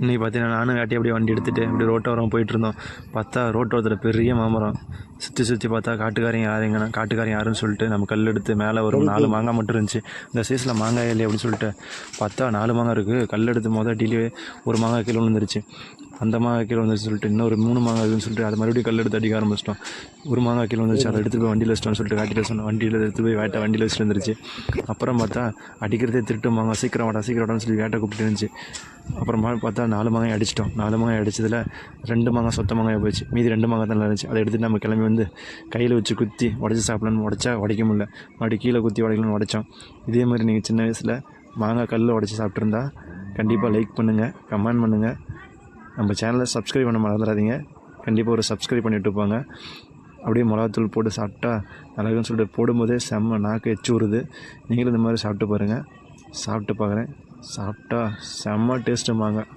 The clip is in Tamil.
இன்றைக்கி பார்த்தீங்கன்னா நானும் வேட்டி அப்படியே வண்டி எடுத்துகிட்டு அப்படி ரோட்டோரம் போயிட்டுருந்தோம். பார்த்தா ரோட்டோரத்தில் பெரிய மாமரம். சுற்றி பார்த்தா காட்டுக்காரங்க யாருங்கன்னா காட்டுக்காரங்க யாருன்னு சொல்லிட்டு நம்ம கல் எடுத்து மேலே ஒரு 4 மாங்காய் மட்டும் இருந்துச்சு. இந்த சைஸில் மாங்காய் இல்லை அப்படின்னு சொல்லிட்டு பார்த்தா 4 மாங்காய் இருக்குது. கல் எடுத்து மொதல் டீலே ஒரு மாங்காய் கீழே விழுந்துருச்சு. அந்த மாங்காய் கீழே வந்துச்சு சொல்லிட்டு இன்னொரு 3 மாங்காய் இருக்குன்னு சொல்லிட்டு அது மறுபடியும் கல் எடுத்து அடிக்க ஆரம்பிச்சிட்டோம். ஒரு மாங்காய் கீழே வந்துருச்சு. அதை எடுத்துகிட்டு போய் வண்டியில் வச்சிட்டோம்னு சொல்லிட்டு காட்டிட்டு சொன்னோம். வண்டியில் எடுத்து போய் வேட்டை வண்டியில் வச்சுட்டு வந்துருச்சு. அப்புறம் பார்த்தா அடிக்கிறதே திருட்டு மாங்காய். சீக்கிரம் வாடான்னு சொல்லி வேட்டை கூப்பிட்டு இருந்துச்சு. அப்புறமா பார்த்தா 4 மாங்காய் அடிச்சிட்டோம். 4 மாங்காய் அடிச்சதில் 2 மாங்காய் சொத்த மாங்காய் போயிடுச்சு. மீதி 2 மாங்காய் தான் இருந்துச்சு. அதை எடுத்துகிட்டு நம்ம கிளம்பி வந்து கையில் வச்சு குத்தி உடச்சி சாப்பிடலான்னு உடச்சா உடைக்க முடியல. மறுபடியும் கீழே குத்தி உடைக்கலான்னு உடைச்சோம். இதே மாதிரி நீங்கள் சின்ன வயசில் மாங்காய் கல்லில் உடச்சி சாப்பிட்ருந்தா கண்டிப்பாக லைக் பண்ணுங்கள், கமெண்ட் பண்ணுங்கள். நம்ம சேனலை சப்ஸ்கிரைப் பண்ண மறந்துடாதீங்க. கண்டிப்பாக ஒரு சப்ஸ்கிரைப் பண்ணிவிட்டு போங்க. அப்படியே மிளகாத்தூள் போட்டு சாப்பிட்டா நல்லாக்குன்னு சொல்லிட்டு போடும்போதே செம்ம நாக்கு எச்சு வருது. நீங்களும் இந்த மாதிரி சாப்பிட்டு பாருங்கள். சாப்பிட்டு பார்க்குறேன். சாப்பிட்டா செம்ம டேஸ்ட்டு மாங்காய்.